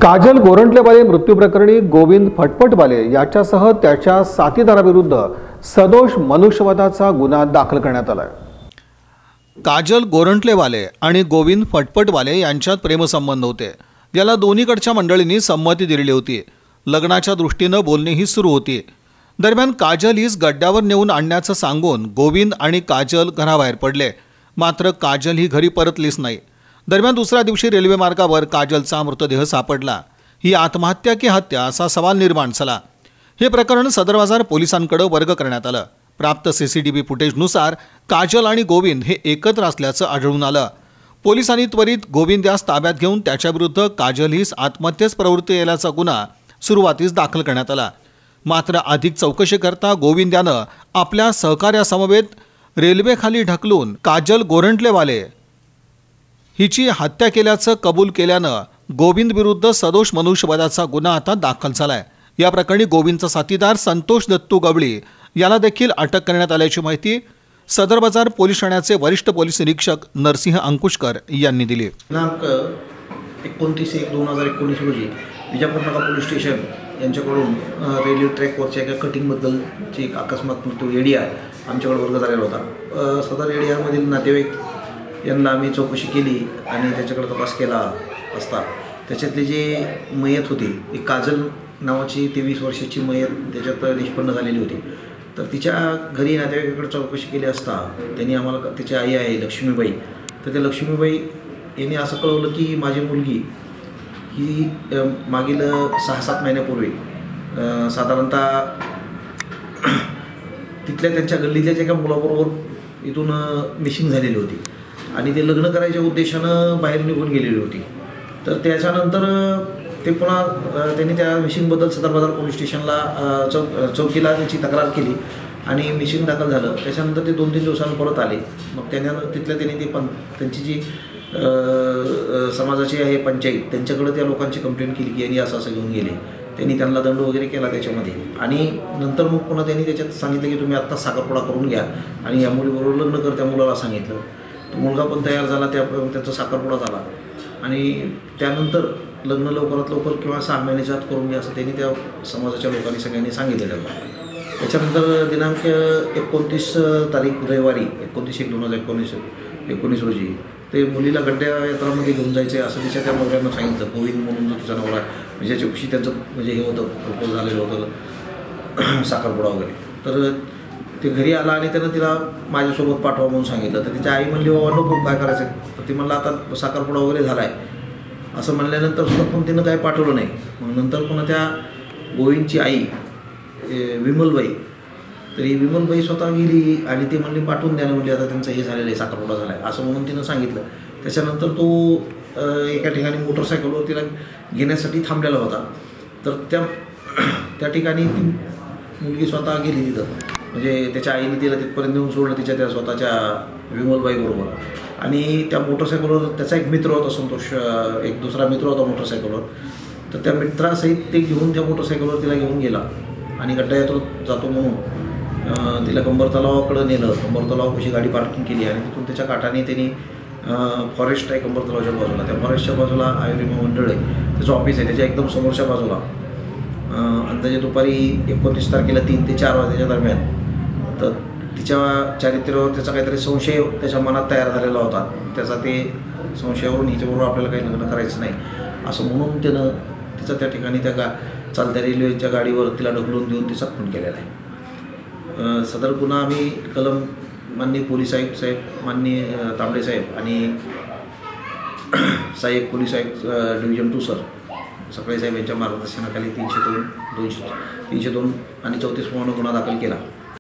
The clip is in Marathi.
काजल गोरंट्लेवाले मृत्यू प्रकरणी गोविंद फटफटवाले याच्यासह त्याच्या साथीदाराविरुद्ध सदोष मनुष्यवधाचा गुन्हा दाखल करण्यात आला आहे। काजल गोरंट्लेवाले आणि गोविंद फटफटवाले यांच्यात प्रेमसंबंध होते, याला दोन्हीकडच्या मंडळींनी संमती दिलेली होती। लग्नाच्या दृष्टीने बोलणेही सुरू होती। दरम्यान काजल हीच गड्ड्यावर नेऊन आणण्याचं सांगून गोविंद आणि काजल घराबाहेर पडले, मात्र काजल ही घरी परतलीच नाही। दरम्यान दुसऱ्या दिवशी रेल्वे मार्गावर काजलचा मृतदेह सापडला। ही आत्महत्या की हत्या असा सवाल निर्माण झाला। हे प्रकरण सदर बाजार पोलिसांकडे वर्ग करण्यात आलं। प्राप्त सीसीटीव्ही फुटेजनुसार काजल आणि गोविंद हे एकत्र असल्याचं आढळून आलं। पोलिसांनी त्वरित गोविंद यास ताब्यात घेऊन त्याच्याविरुद्ध काजल हीच आत्महत्येस प्रवृत्ती केल्याचा गुन्हा सुरुवातीस दाखल करण्यात आला। मात्र अधिक चौकशी करता गोविंद यानं आपल्या सहकार्यासमवेत रेल्वेखाली ढकलून काजल गोरंट्लेवाले हिची हत्या केल्याचं कबूल केल्यानं गोविंद विरुद्ध सदोष मनुष्यवधाचा गुन्हा आता दाखल झालाय। या प्रकरणी गोविंदचा साथीदार संतोष दत्तू गवळी याला देखील अटक करण्यात आल्याची माहिती सदर बाजार पोलीस ठाण्याचे वरिष्ठ पोलीस निरीक्षक नरसिंह अंकुशकर यांनी दिली। दिनांक 29/1/2019 रोजी विजापूर नगर पोलीस स्टेशन यांच्याकडून रेल्वे ट्रॅकवरच्या एका कटिंगबद्दलची एक अकस्मात मृत्यू एडीआर आमच्याकडे वर्ग झालेला होता। सदर एडीआरमधील नातेवाईक यांना आम्ही चौकशी केली आणि त्याच्याकडे तपास केला असता त्याच्यातली जे मयत होती एक काजल नावाची 23 वर्षाची मयत त्याच्यात निष्पन्न झालेली होती। तर तिच्या घरी नातेवाईकाकडे चौकशी केली असता त्यांनी आम्हाला तिची आई आहे लक्ष्मीबाई, तर त्या लक्ष्मीबाई यांनी असं कळवलं की माझी मुलगी ही मागील 6-7 महिन्यापूर्वी साधारणतः तिथल्या त्यांच्या गल्लीतल्या एका मुलाबरोबर इथून मिसिंग झालेली होती आणि ते लग्न करायच्या उद्देशानं बाहेर निघून गेलेली होती। तर त्याच्यानंतर ते पुन्हा त्यांनी त्या मिसिंगबद्दल सदर बाजार पोलीस स्टेशनला चौकीला त्याची तक्रार केली आणि मिसिंग दाखल झालं। त्याच्यानंतर ते 2-3 दिवसांनी परत आले। मग त्यांनी ते त्यांची जी समाजाची आहे पंचायत त्यांच्याकडे त्या लोकांची कंप्लेंट केली की यांनी असं घेऊन गेले। त्यांनी त्यांना दंड वगैरे केला त्याच्यामध्ये आणि नंतर मग पुन्हा त्यांनी त्याच्यात सांगितलं की तुम्ही आत्ता साखरपुडा करून घ्या आणि या मुलीबरोबर लग्न कर। त्या मुलाला सांगितलं, तो मुलगा पण तयार झाला, त्याचा साखरपुडा झाला आणि त्यानंतर लग्न लवकरात लवकर किंवा 6 महिन्याच्या आत करून घ्या असं त्यांनी त्या समाजाच्या लोकांनी सगळ्यांनी सांगितलेलं होतं। त्याच्यानंतर दिनांक 29 तारीख रविवारी 29/1/2019 रोजी ते मुलीला गड्ड्या यात्रामध्ये घेऊन जायचे असं तिच्या त्या नवऱ्यानं सांगितलं। गोविंद म्हणून जो तिचा नवरा म्हणजे ज्याच्याविषयी त्यांचं म्हणजे हे होतं प्रपोज झालेलं होतं साखरपुडा वगैरे। तर ते घरी आला आणि त्यानं तिला माझ्यासोबत पाठवा म्हणून सांगितलं। तर तिच्या आई म्हणली बाबा नको काय करायचं, तर ती म्हणलं आता साखरपुडा वगैरे झाला आहे असं म्हणल्यानंतर सुद्धा पण तिनं काही पाठवलं नाही। मग नंतर पुन्हा त्या गोविंदची आई विमलबाई, तर ही विमलबाई स्वतः गेली आणि ती म्हणली पाठवून द्या ना, म्हणजे आता त्यांचं हे झालेलं आहे साखरपुडा झाला आहे असं म्हणून तिनं सांगितलं। त्याच्यानंतर तो एका ठिकाणी मोटरसायकलवर तिला घेण्यासाठी थांबलेला होता। तर त्या ठिकाणी ती मुलगी स्वतः गेली तिथं, म्हणजे त्याच्या आईने तिला तिथपर्यंत नेऊन सोडलं तिच्या त्या स्वतःच्या विमलबाईबरोबर आणि त्या मोटरसायकलवर त्याचा एक मित्र होता संतोष, एक दुसरा मित्र होता मोटरसायकलवर। तर त्या मित्रासहित ते घेऊन त्या मोटरसायकलवर तिला घेऊन गेला आणि गड्डा जातो म्हणून तिला कंबर तलावाकडं नेलं। कंबर तलावापाशी गाडी पार्किंग केली आणि तिथून त्याच्या काठाने त्यांनी फॉरेस्ट आहे कंबर तलावाच्या बाजूला, त्या फॉरेस्टच्या बाजूला आयुर्विमा मंडळ आहे त्याचं ऑफिस आहे त्याच्या एकदम समोरच्या बाजूला अंदाजे दुपारी 29 तारखेला 3 ते 4 वाजेच्या दरम्यान तर तिच्या चारित्र्यावर त्याचा काहीतरी संशय त्याच्या मनात तयार झालेला होता। त्याचा ते संशयावरून हिच्याबरोबर आपल्याला काही लग्न करायचं नाही असं म्हणून त्यानं तिचा त्या ठिकाणी त्या चालत्या रेल्वेच्या गाडीवर तिला ढकलून देऊन तिचा खून केलेला आहे। सदर गुन्हा आम्ही कलम माननीय पोलीस आयुक्त साहेब, माननीय तांबडे साहेब आणि सहाय्यक पोलीस आयुक्त डिव्हिजन 2 सर सकाळी साहेब यांच्या मार्गदर्शनाखाली 302 आणि 34 प्रमाणे गुन्हा दाखल केला।